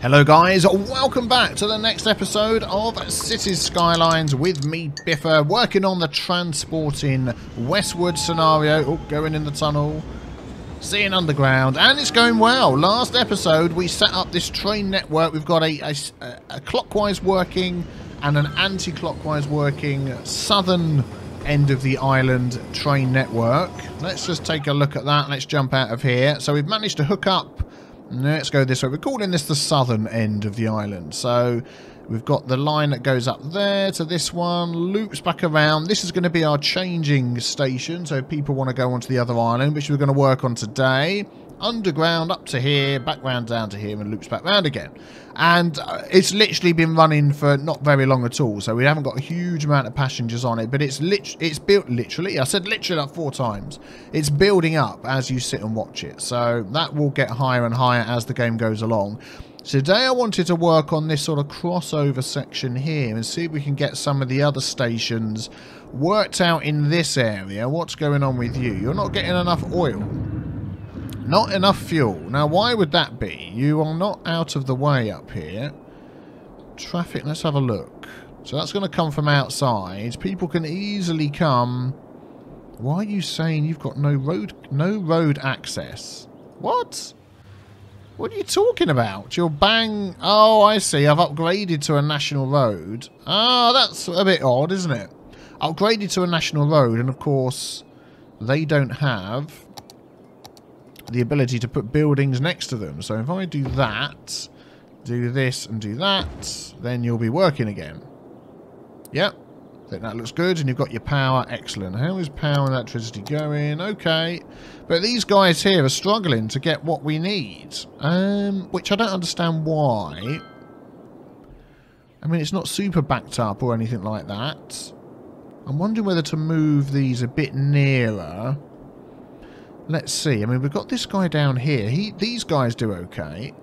Hello guys, welcome back to the next episode of Cities Skylines with me, Biffa, working on the transporting Westwood scenario. Oh, going in the tunnel, seeing underground, and it's going well. Last episode we set up this train network. We've got a clockwise working and an anti-clockwise working southern end of the island train network. Let's just take a look at that. Let's jump out of here. So we've managed to hook up. Let's go this way. We're calling this the southern end of the island. So we've got the line that goes up there to this one, loops back around. This is going to be our changing station. So if people want to go onto the other island, which we're going to work on today, underground up to here, back round down to here, and loops back round again. And it's literally been running for not very long at all. So we haven't got a huge amount of passengers on it, but it's built literally. I said literally like 4 times. It's building up as you sit and watch it. So that will get higher and higher as the game goes along. Today I wanted to work on this sort of crossover section here and see if we can get some of the other stations worked out in this area. What's going on with you? You're not getting enough oil. Not enough fuel. Now, why would that be? You are not out of the way up here. Traffic, let's have a look. So that's going to come from outside. People can easily come. Why are you saying you've got no road access? What? What are you talking about? You're bang... Oh, I see. I've upgraded to a national road. Ah, that's a bit odd, isn't it? Upgraded to a national road, and of course, they don't have the ability to put buildings next to them. So if I do that, do this and do that, then you'll be working again. Yep, I think that looks good. And you've got your power. Excellent. How is power and electricity going? Okay. But these guys here are struggling to get what we need. Which I don't understand why. I mean, it's not super backed up or anything like that. I'm wondering whether to move these a bit nearer. Let's see. I mean, we've got this guy down here. These guys do okay.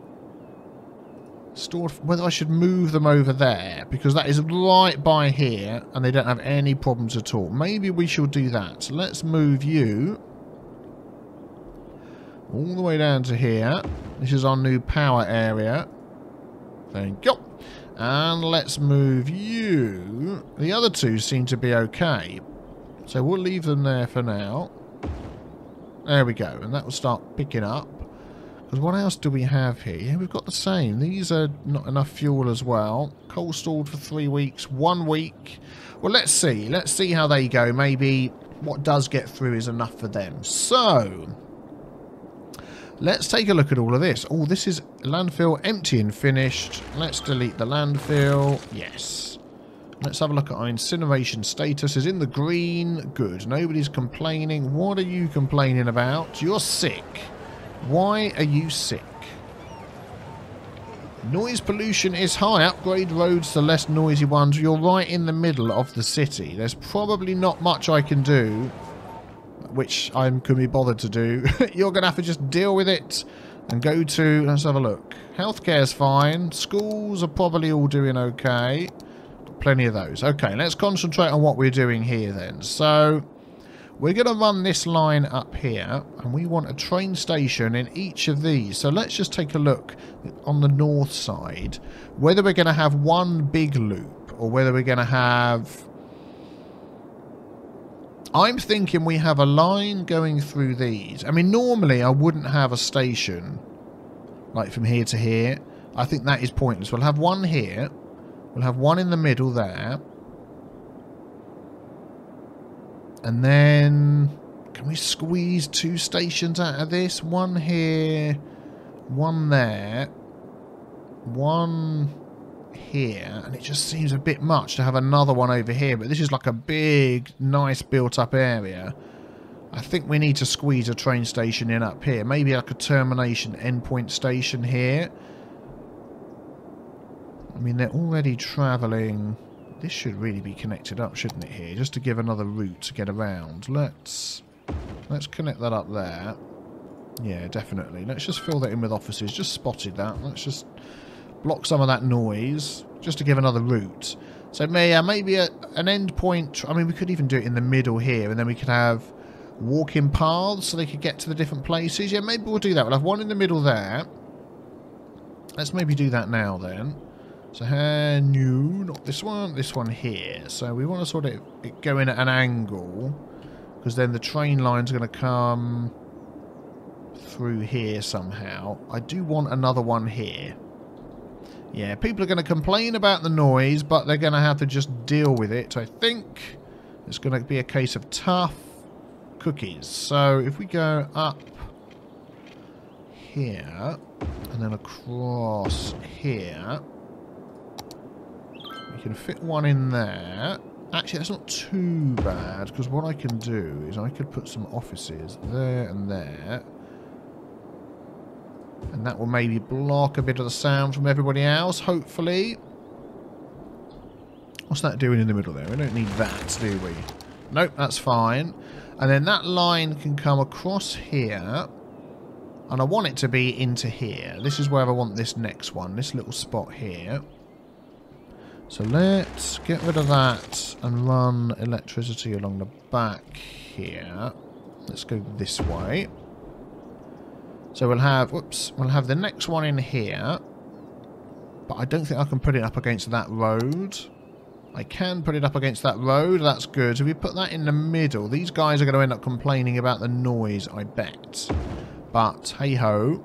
Whether I should move them over there, because that is right by here, and they don't have any problems at all. Maybe we should do that. So let's move you all the way down to here. This is our new power area. Thank you. And let's move you. The other two seem to be okay. So we'll leave them there for now. There we go, and that will start picking up. Because what else do we have here? Yeah, we've got the same. These are not enough fuel as well. Coal stalled for 3 weeks, 1 week. Well, let's see. Let's see how they go. Maybe what does get through is enough for them. So, let's take a look at all of this. Oh, this is landfill empty and finished. Let's delete the landfill. Yes. Let's have a look at our incineration status. Is in the green. Good. Nobody's complaining. What are you complaining about? You're sick. Why are you sick? Noise pollution is high. Upgrade roads to less noisy ones. You're right in the middle of the city. There's probably not much I can do, which I couldn't be bothered to do. You're going to have to just deal with it and go to... Let's have a look. Healthcare's fine. Schools are probably all doing okay. Plenty of those. Okay, let's concentrate on what we're doing here then. So, we're going to run this line up here, and we want a train station in each of these. So let's just take a look on the north side, whether we're going to have one big loop, or whether we're going to have... I'm thinking we have a line going through these. I mean, normally I wouldn't have a station, like from here to here. I think that is pointless. We'll have one here. We'll have one in the middle there. And then, can we squeeze 2 stations out of this? One here, one there, one here. And it just seems a bit much to have another one over here. But this is like a big, nice built-up area. I think we need to squeeze a train station in up here. Maybe like a termination endpoint station here. I mean, they're already travelling. This should really be connected up, shouldn't it, here? Just to give another route to get around. Let's connect that up there. Yeah, definitely. Let's just fill that in with offices. Just spotted that. Let's just block some of that noise, just to give another route. So maybe an end point. I mean, we could even do it in the middle here, and then we could have walking paths so they could get to the different places. Yeah, maybe we'll do that. We'll have one in the middle there. Let's maybe do that now then. So no, not this one here. So we want to sort of go in at an angle, because then the train line's going to come through here somehow. I do want another one here. Yeah, people are going to complain about the noise, but they're going to have to just deal with it. I think it's going to be a case of tough cookies. So if we go up here and then across here, we can fit one in there. Actually, that's not too bad, because what I can do is I could put some offices there and there. And that will maybe block a bit of the sound from everybody else, hopefully. What's that doing in the middle there? We don't need that, do we? Nope, that's fine. And then that line can come across here. And I want it to be into here. This is where I want this next one, this little spot here. So let's get rid of that and run electricity along the back here. Let's go this way. So we'll have, whoops, we'll have the next one in here. But I don't think I can put it up against that road. I can put it up against that road, that's good. So if we put that in the middle, these guys are going to end up complaining about the noise, I bet. But, hey-ho.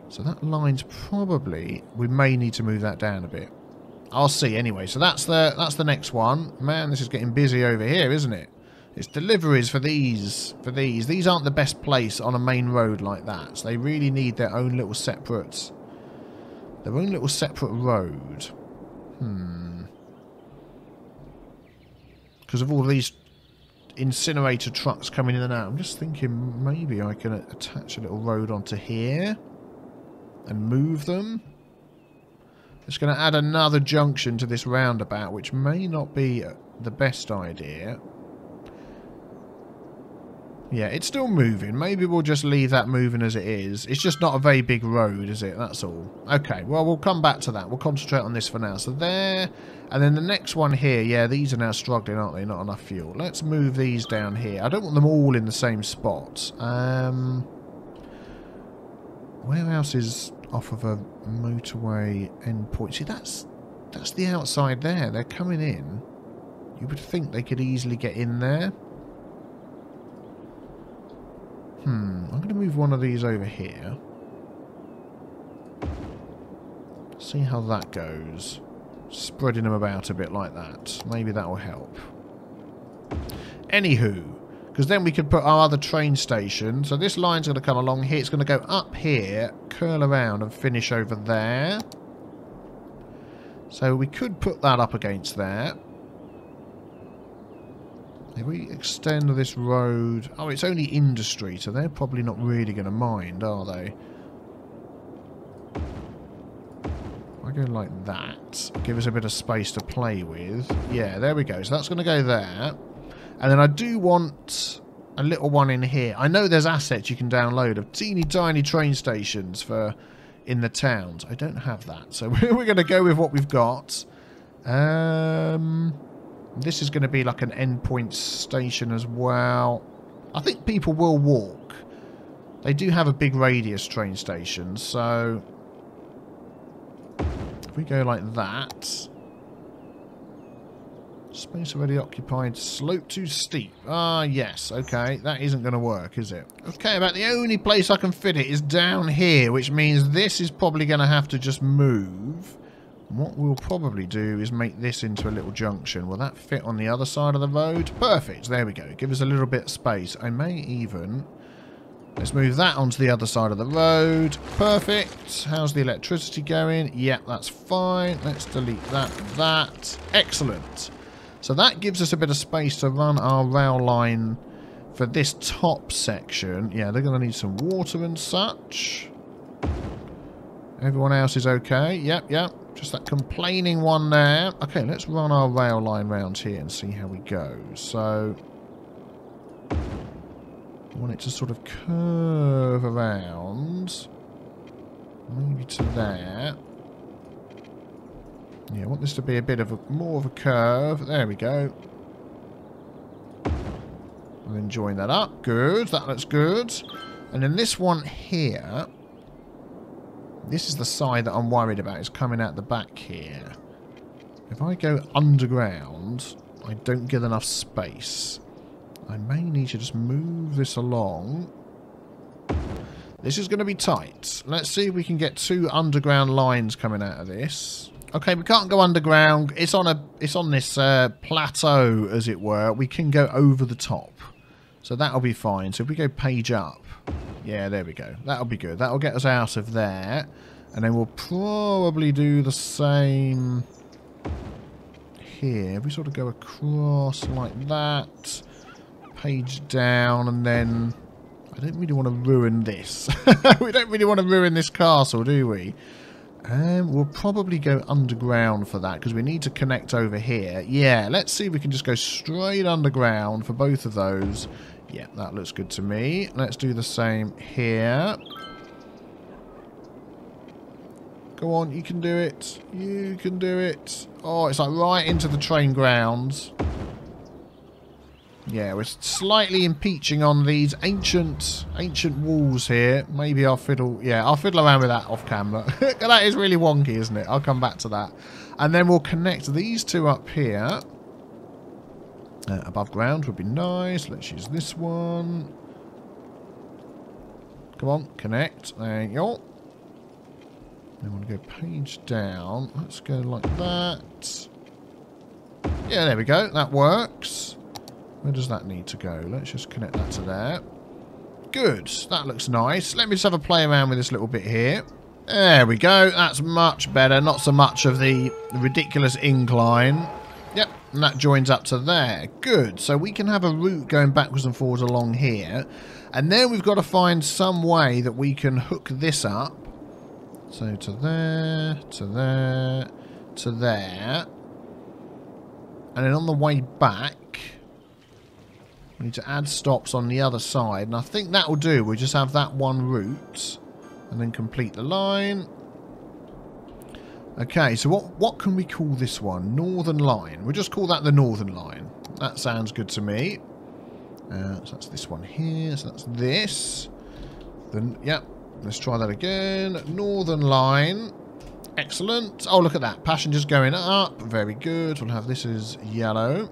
So that line's probably, we may need to move that down a bit. I'll see anyway. So that's the next one. Man, this is getting busy over here, isn't it? It's deliveries for these. These aren't the best place on a main road like that. So they really need their own little separate road. Because of all these incinerator trucks coming in and out, I'm just thinking maybe I can attach a little road onto here and move them. It's going to add another junction to this roundabout, which may not be the best idea. Yeah, it's still moving. Maybe we'll just leave that moving as it is. It's just not a very big road, is it? That's all. Okay, well, we'll come back to that. We'll concentrate on this for now. So there, and then the next one here. Yeah, these are now struggling, aren't they? Not enough fuel. Let's move these down here. I don't want them all in the same spot. Where else is off of a motorway endpoint? See, that's the outside there. They're coming in. You would think they could easily get in there. I'm going to move one of these over here. See how that goes. Spreading them about a bit like that. Maybe that will help. Anywho, because then we could put our other train station. So this line's going to come along here. It's going to go up here, curl around and finish over there. So we could put that up against there. If we extend this road... Oh, it's only industry, so they're probably not really going to mind, are they? I go like that. Give us a bit of space to play with. Yeah, there we go. So that's going to go there. And then I do want a little one in here. I know there's assets you can download of teeny tiny train stations for in the towns. I don't have that. So we're going to go with what we've got. This is going to be like an endpoint station as well. I think people will walk. They do have a big radius train station, so if we go like that. Space already occupied. Slope too steep. Ah, yes. Okay, that isn't going to work, is it? Okay, about the only place I can fit it is down here, which means this is probably going to have to just move. What we'll probably do is make this into a little junction. Will that fit on the other side of the road? Perfect. There we go. Give us a little bit of space. I may even... Let's move that onto the other side of the road. Perfect. How's the electricity going? Yep, that's fine. Let's delete that and that. Excellent. So that gives us a bit of space to run our rail line for this top section. Yeah, they're going to need some water and such. Everyone else is okay. Yep. Just that complaining one there. Okay, let's run our rail line round here and see how we go. So, I want it to sort of curve around. Maybe to there. Yeah, I want this to be a bit of more of a curve. There we go. And then join that up. Good. That looks good. And then this one here... This is the side that I'm worried about. It's coming out the back here. If I go underground, I don't get enough space. I may need to just move this along. This is going to be tight. Let's see if we can get 2 underground lines coming out of this. Okay, we can't go underground. It's on this plateau, as it were. We can go over the top. So that'll be fine. So if we go page up. Yeah, there we go. That'll be good. That'll get us out of there. And then we'll probably do the same here. If we sort of go across like that. Page down, and then I don't really want to ruin this. We don't really want to ruin this castle, do we? We'll probably go underground for that because we need to connect over here. Yeah, let's see if we can just go straight underground for both of those. Yeah, that looks good to me. Let's do the same here. Go on, you can do it. You can do it. Oh, it's like right into the train grounds. Yeah, we're slightly impeaching on these ancient walls here. Maybe I'll fiddle around with that off camera. That is really wonky, isn't it? I'll come back to that. And then we'll connect these 2 up here. Above ground would be nice. Let's use this one. Come on, connect. There you go. Then we'll go page down. Let's go like that. Yeah, there we go. That works. Where does that need to go? Let's just connect that to there. Good. That looks nice. Let me just have a play around with this little bit here. There we go. That's much better. Not so much of the ridiculous incline. Yep. And that joins up to there. Good. So we can have a route going backwards and forwards along here. And then we've got to find some way that we can hook this up. So to there, to there, to there. And then on the way back, we need to add stops on the other side, and I think that will do. We'll just have that one route, and then complete the line. Okay, so what can we call this one? Northern Line. We'll just call that the Northern Line. That sounds good to me. So that's this one here, so that's this. Then, yep, let's try that again. Northern Line. Excellent. Oh, look at that. Passengers going up. Very good. We'll have this as yellow.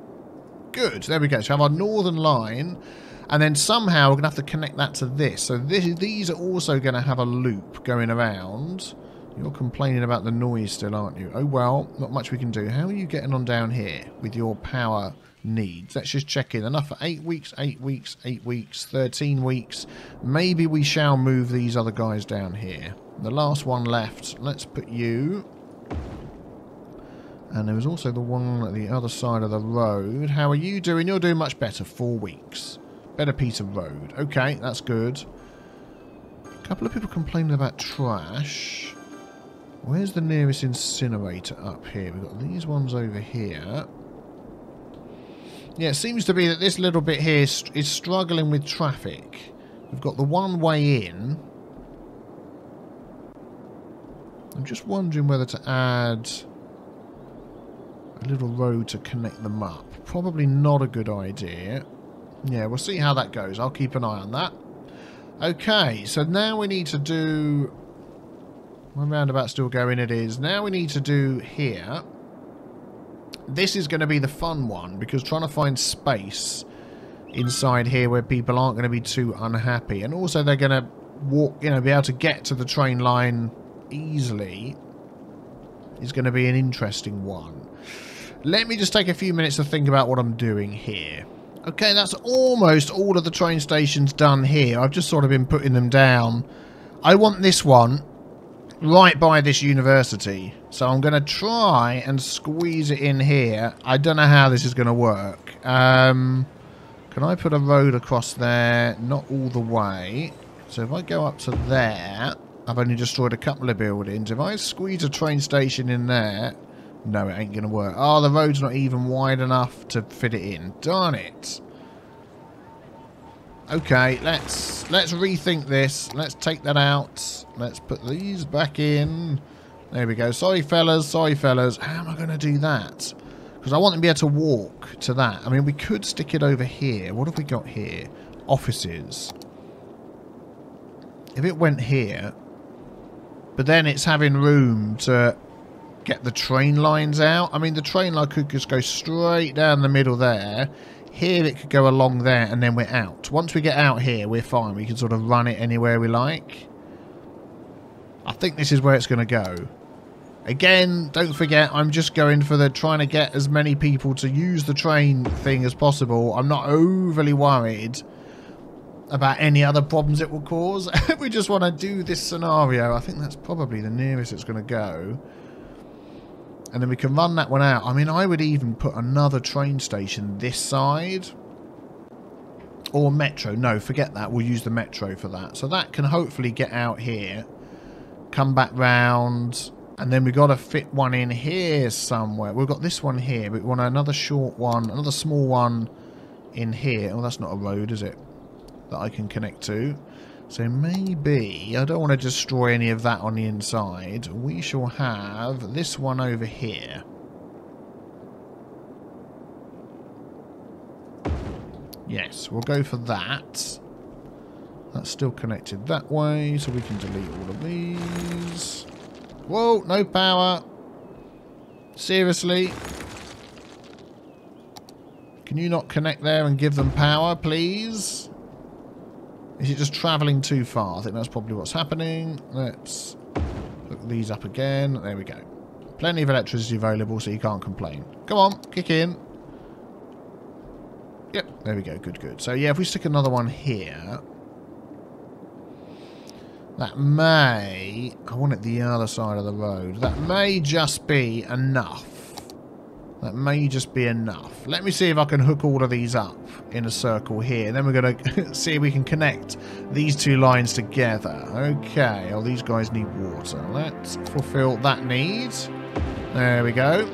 Good. There we go. So we have our Northern Line. And then somehow we're going to have to connect that to this. So these are also going to have a loop going around. You're complaining about the noise still, aren't you? Oh, well. Not much we can do. How are you getting on down here with your power needs? Let's just check in. Enough for 8 weeks, 8 weeks, 8 weeks, 13 weeks. Maybe we shall move these other guys down here. The last one left. Let's put you. And there was also the one at the other side of the road. How are you doing? You're doing much better. 4 weeks. Better piece of road. Okay, that's good. A couple of people complaining about trash. Where's the nearest incinerator up here? We've got these ones over here. Yeah, it seems to be that this little bit here is struggling with traffic. We've got the one way in. I'm just wondering whether to add a little road to connect them up. Probably not a good idea. Yeah, we'll see how that goes. I'll keep an eye on that. Okay, so now we need to do... My roundabout's still going, it is. Now we need to do here. This is going to be the fun one, because trying to find space inside here where people aren't going to be too unhappy. And also they're going to walk, be able to get to the train line easily is going to be an interesting one. Let me just take a few minutes to think about what I'm doing here. Okay, that's almost all of the train stations done here. I've just sort of been putting them down. I want this one right by this university. So I'm going to try and squeeze it in here. I don't know how this is going to work. Can I put a road across there? Not all the way. So if I go up to there, I've only destroyed a couple of buildings. If I squeeze a train station in there... No, it ain't going to work. Oh, the road's not even wide enough to fit it in. Darn it. Okay, let's rethink this. Let's take that out. Let's put these back in. There we go. Sorry, fellas. Sorry, fellas. How am I going to do that? Because I want them to be able to walk to that. I mean, we could stick it over here. What have we got here? Offices. If it went here... But then it's having room to get the train lines out. I mean, the train line could just go straight down the middle there. Here it could go along there and then we're out. Once we get out here, we're fine. We can sort of run it anywhere we like. I think this is where it's going to go. Again, don't forget, I'm just going for the trying to get as many people to use the train thing as possible. I'm not overly worried about any other problems it will cause. We just want to do this scenario. I think that's probably the nearest it's going to go. And then we can run that one out. I mean, I would even put another train station this side. Or metro. No, forget that. We'll use the metro for that. So that can hopefully get out here. Come back round. And then we've got to fit one in here somewhere. We've got this one here. But we want another short one. Another small one in here. Oh, that's not a road, is it? That I can connect to. So maybe, I don't want to destroy any of that on the inside. We shall have this one over here. Yes, we'll go for that. That's still connected that way, so we can delete all of these. Whoa, no power. Seriously? Can you not connect there and give them power, please? Is it just travelling too far? I think that's probably what's happening. Let's hook these up again. There we go. Plenty of electricity available, so you can't complain. Come on, kick in. Yep, there we go. Good, good. So, yeah, if we stick another one here, that may... I want it the other side of the road. That may just be enough. That may just be enough. Let me see if I can hook all of these up in a circle here. Then we're going to see if we can connect these two lines together. Okay. Oh, these guys need water. Let's fulfill that need. There we go.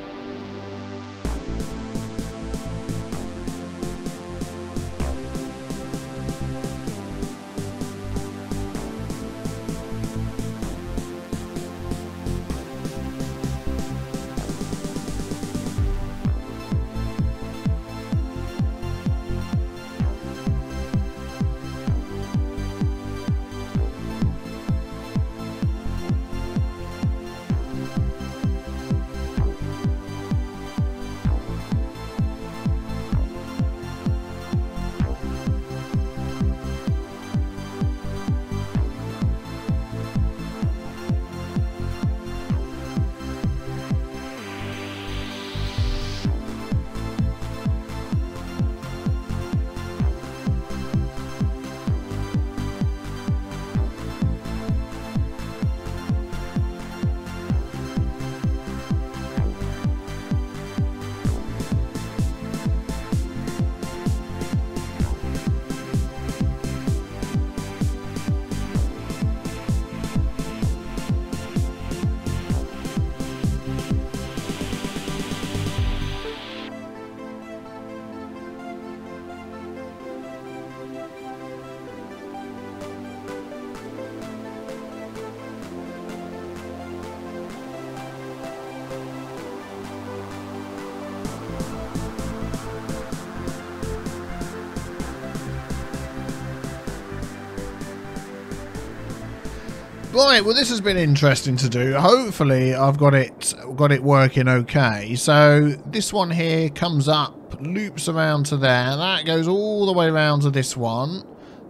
Right, well this has been interesting to do. Hopefully I've got it working okay. So this one here comes up, loops around to there. That goes all the way around to this one.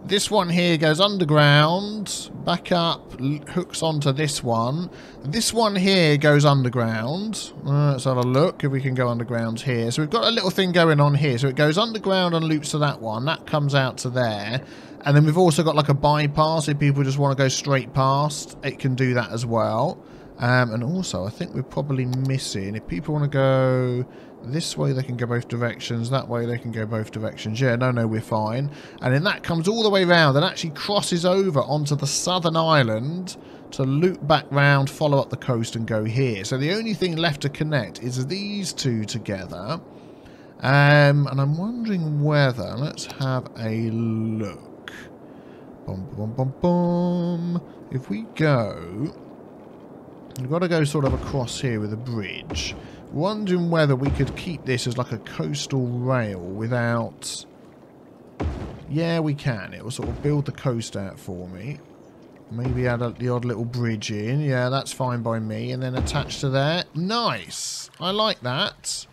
This one here goes underground, back up, hooks onto this one. This one here goes underground. Let's have a look if we can go underground here. So we've got a little thing going on here. So it goes underground and loops to that one. That comes out to there. And then we've also got like a bypass. If people just want to go straight past, it can do that as well. And also, I think we're probably missing, if people want to go this way, they can go both directions. That way, they can go both directions. Yeah, no, we're fine. And then that comes all the way around and actually crosses over onto the southern island to loop back round, follow up the coast and go here. So the only thing left to connect is these two together. And I'm wondering whether, let's have a look. Boom, boom, boom, boom. If we go, we've got to go sort of across here with a bridge. Wondering whether we could keep this as like a coastal rail without... Yeah, we can. It will sort of build the coast out for me. Maybe add the odd little bridge in. Yeah, that's fine by me. And then attach to there. Nice. I like that.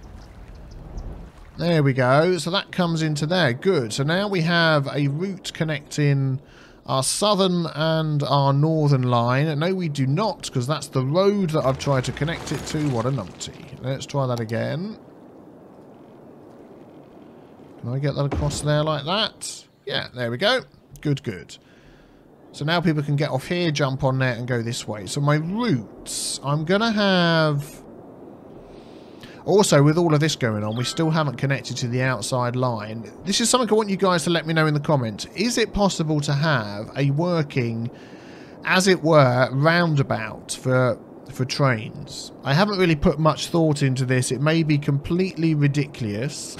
There we go. So that comes into there. Good. So now we have a route connecting our southern and our northern line. No, we do not, because that's the road that I've tried to connect it to. What a numpty. Let's try that again. Can I get that across there like that? Yeah, there we go. Good, good. So now people can get off here, jump on there, and go this way. So my routes, I'm going to have... Also, with all of this going on, we still haven't connected to the outside line. This is something I want you guys to let me know in the comments. Is it possible to have a working, as it were, roundabout for trains? I haven't really put much thought into this. It may be completely ridiculous.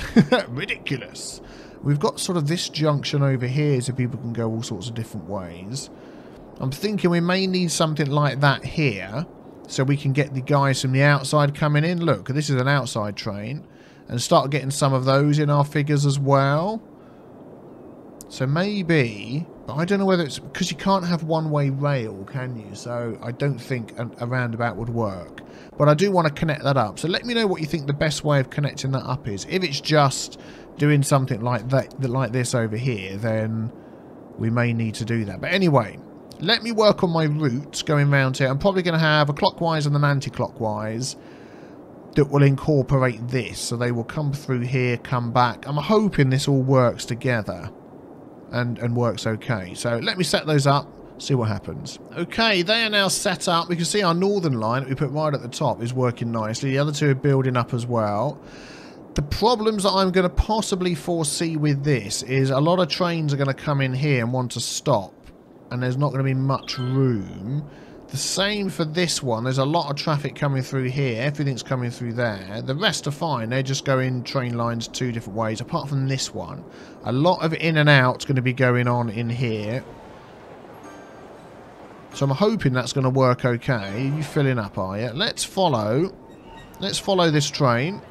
Ridiculous. We've got sort of this junction over here so people can go all sorts of different ways. I'm thinking we may need something like that here, so we can get the guys from the outside coming in. Look, this is an outside train. And start getting some of those in our figures as well. So maybe... But I don't know whether it's... Because you can't have one-way rail, can you? So I don't think a roundabout would work. But I do want to connect that up. So let me know what you think the best way of connecting that up is. If it's just doing something like that, like this over here, then we may need to do that. But anyway... Let me work on my routes going round here. I'm probably going to have a clockwise and an anti-clockwise that will incorporate this. So they will come through here, come back. I'm hoping this all works together and works okay. So let me set those up, see what happens. Okay, they are now set up. We can see our northern line that we put right at the top is working nicely. The other two are building up as well. The problems that I'm going to possibly foresee with this is a lot of trains are going to come in here and want to stop. And there's not going to be much room. The same for this one. There's a lot of traffic coming through here. Everything's coming through there. The rest are fine. They're just going train lines two different ways, apart from this one. A lot of in and out is going to be going on in here. So I'm hoping that's going to work okay. You filling up, are you? Let's follow this train.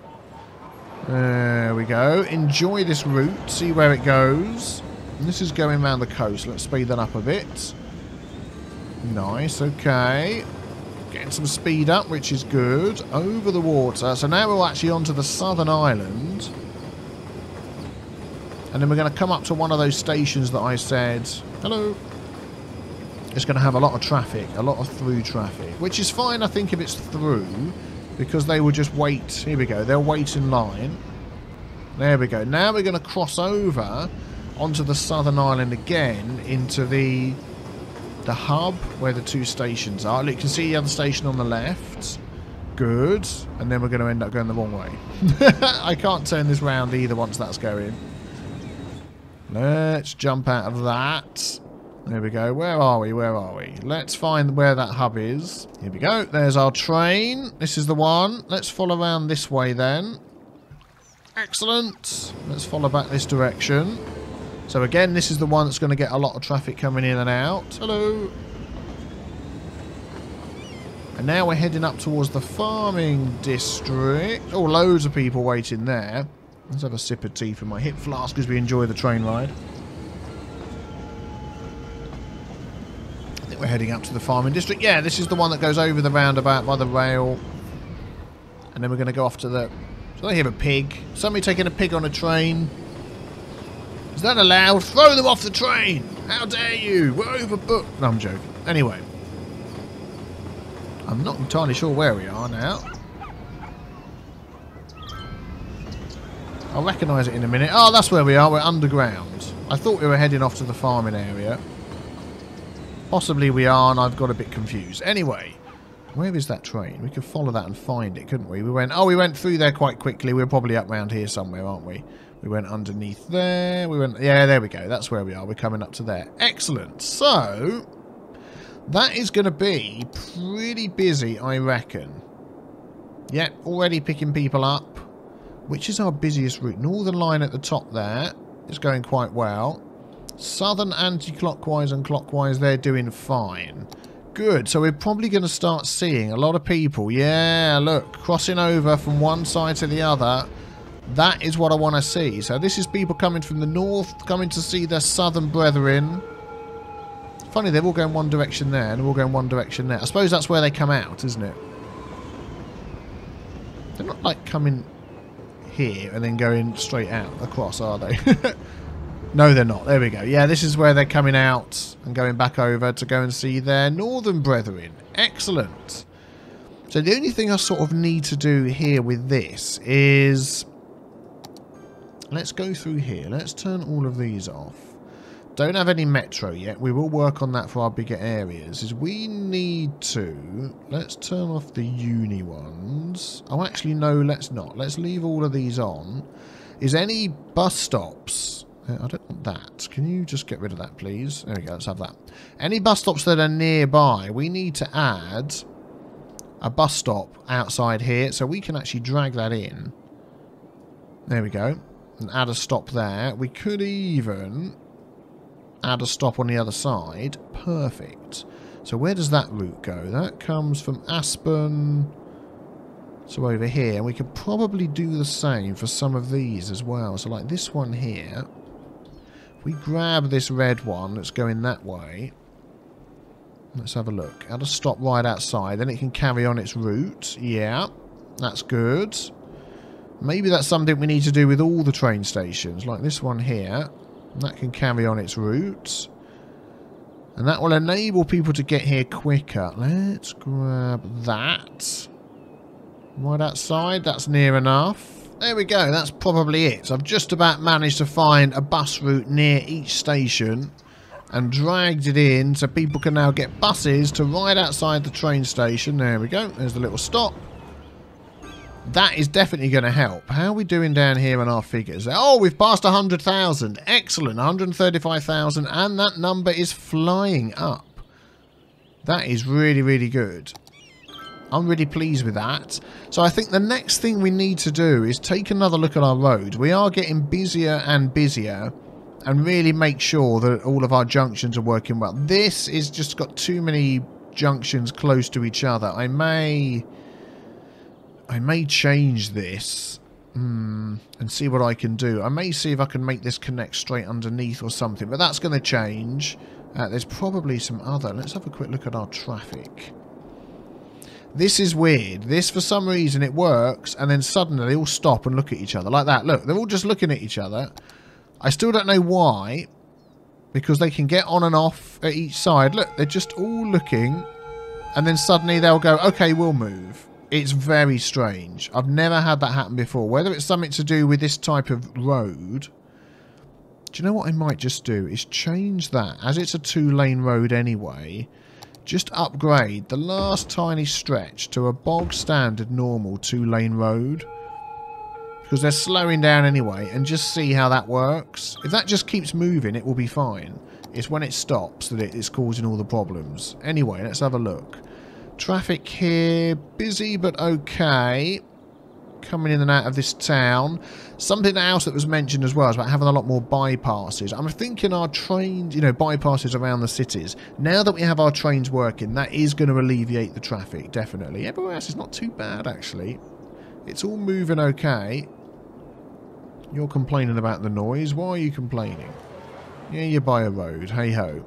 There we go. Enjoy this route. See where it goes. And this is going around the coast. Let's speed that up a bit. Nice, okay. Getting some speed up, which is good. Over the water. So now we're actually onto the southern island. And then we're going to come up to one of those stations that I said... Hello. It's going to have a lot of traffic. A lot of through traffic. Which is fine, I think, if it's through. Because they will just wait. Here we go. They'll wait in line. There we go. Now we're going to cross over... onto the southern island again, into the hub where the two stations are. Look, you can see the other station on the left. Good. And then we're going to end up going the wrong way. I can't turn this round either once that's going. Let's jump out of that. There we go. Where are we? Where are we? Let's find where that hub is. Here we go. There's our train. This is the one. Let's follow around this way then. Excellent. Let's follow back this direction. So again, this is the one that's going to get a lot of traffic coming in and out. Hello. And now we're heading up towards the farming district. Oh, loads of people waiting there. Let's have a sip of tea from my hip flask as we enjoy the train ride. I think we're heading up to the farming district. Yeah, this is the one that goes over the roundabout by the rail. And then we're going to go off to the... So I hear a pig. Somebody taking a pig on a train. Is that allowed? Throw them off the train! How dare you? We're overbooked. No, I'm joking. Anyway. I'm not entirely sure where we are now. I'll recognise it in a minute. Oh, that's where we are. We're underground. I thought we were heading off to the farming area. Possibly we are, and I've got a bit confused. Anyway. Where is that train? We could follow that and find it, couldn't we? We went through there quite quickly. We're probably up round here somewhere, aren't we? We went underneath there. Yeah, there we go. That's where we are. We're coming up to there. Excellent. So, that is going to be pretty busy, I reckon. Yeah, already picking people up. Which is our busiest route? Northern line at the top there is going quite well. Southern anti-clockwise and clockwise, they're doing fine. Good. So we're probably going to start seeing a lot of people. Yeah, look, crossing over from one side to the other. That is what I want to see. So this is people coming from the north, coming to see their southern brethren. Funny, they're all going one direction there and they're all going one direction there. I suppose that's where they come out, isn't it? They're not like coming here and then going straight out across, are they? No, they're not. There we go. Yeah, this is where they're coming out and going back over to go and see their northern brethren. Excellent. So the only thing I sort of need to do here with this is... let's go through here. Let's turn all of these off. Don't have any metro yet. We will work on that for our bigger areas. Is we need to... let's turn off the uni ones. Oh, actually, no, let's not. Let's leave all of these on. Is any bus stops... I don't want that. Can you just get rid of that, please? There we go. Let's have that. Any bus stops that are nearby, we need to add a bus stop outside here so we can actually drag that in. There we go. And add a stop there. We could even... add a stop on the other side. Perfect. So where does that route go? That comes from Aspen to over here. And we could probably do the same for some of these as well. So like this one here. If we grab this red one that's going that way. Let's have a look. Add a stop right outside. Then it can carry on its route. Yeah. That's good. Maybe that's something we need to do with all the train stations. Like this one here. That can carry on its route. And that will enable people to get here quicker. Let's grab that. Right outside. That's near enough. There we go. That's probably it. So I've just about managed to find a bus route near each station. And dragged it in so people can now get buses to right outside the train station. There we go. There's the little stop. That is definitely going to help. How are we doing down here on our figures? Oh, we've passed 100,000. Excellent. 135,000. And that number is flying up. That is really, really good. I'm really pleased with that. So I think the next thing we need to do is take another look at our roads. We are getting busier and busier. And really make sure that all of our junctions are working well. This is just got too many junctions close to each other. I may change this and see what I can do. I may see if I can make this connect straight underneath or something, but that's going to change. There's probably some other... let's have a quick look at our traffic. This is weird. This, for some reason, it works, and then suddenly they all stop and look at each other like that. Look, they're all just looking at each other. I still don't know why, because they can get on and off at each side. Look, they're just all looking, and then suddenly they'll go, okay, we'll move. It's very strange. I've never had that happen before. Whether it's something to do with this type of road. Do you know what I might just do? Is change that. As it's a 2-lane road anyway, just upgrade the last tiny stretch to a bog standard normal 2-lane road. Because they're slowing down anyway. And just see how that works. If that just keeps moving, it will be fine. It's when it stops that it is causing all the problems. Anyway, let's have a look. Traffic here, busy but okay. Coming in and out of this town. Something else that was mentioned as well is about having a lot more bypasses. I'm thinking our trains, you know, bypasses around the cities. Now that we have our trains working, that is going to alleviate the traffic, definitely. Everywhere else is not too bad, actually. It's all moving okay. You're complaining about the noise. Why are you complaining? Yeah, you buy a road. Hey-ho.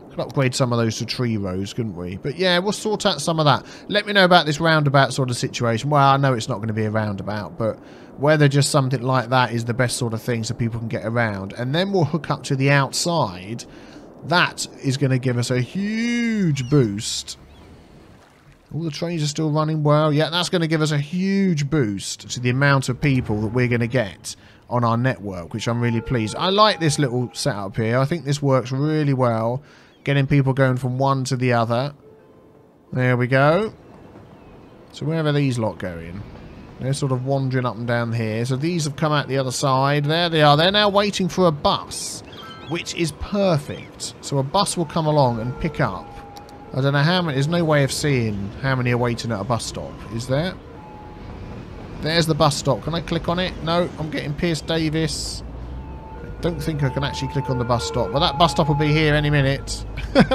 Could upgrade some of those to tree roads, couldn't we? But yeah, we'll sort out some of that. Let me know about this roundabout sort of situation. Well, I know it's not going to be a roundabout, but whether just something like that is the best sort of thing so people can get around. And then we'll hook up to the outside. That is going to give us a huge boost. All the trains are still running well. Yeah, that's going to give us a huge boost to the amount of people that we're going to get on our network, which I'm really pleased. I like this little setup here. I think this works really well. Getting people going from one to the other. There we go. So where are these lot going? They're sort of wandering up and down here. So these have come out the other side. There they are. They're now waiting for a bus, which is perfect. So a bus will come along and pick up. I don't know how many. There's no way of seeing how many are waiting at a bus stop. Is there? There's the bus stop. Can I click on it? No, I'm getting Pierce Davis. Don't think I can actually click on the bus stop. But that bus stop will be here any minute.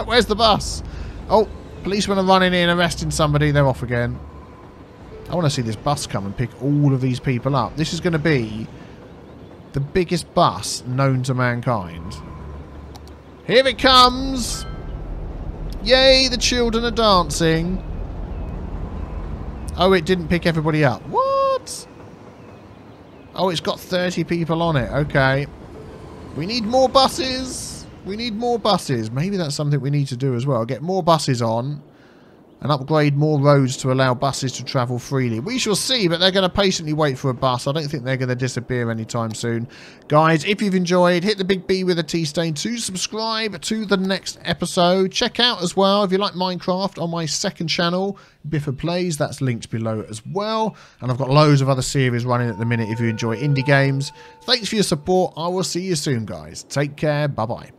Where's the bus? Oh, policemen are running in, arresting somebody. They're off again. I want to see this bus come and pick all of these people up. This is going to be the biggest bus known to mankind. Here it comes. Yay, the children are dancing. Oh, it didn't pick everybody up. What? Oh, it's got 30 people on it. Okay. We need more buses. We need more buses. Maybe that's something we need to do as well. Get more buses on and upgrade more roads to allow buses to travel freely. We shall see, but they're going to patiently wait for a bus. I don't think they're going to disappear anytime soon. Guys, if you've enjoyed, hit the big B with a T stain to subscribe to the next episode. Check out as well, if you like Minecraft, on my second channel, Biffa Plays. That's linked below as well. And I've got loads of other series running at the minute if you enjoy indie games. Thanks for your support. I will see you soon, guys. Take care. Bye-bye.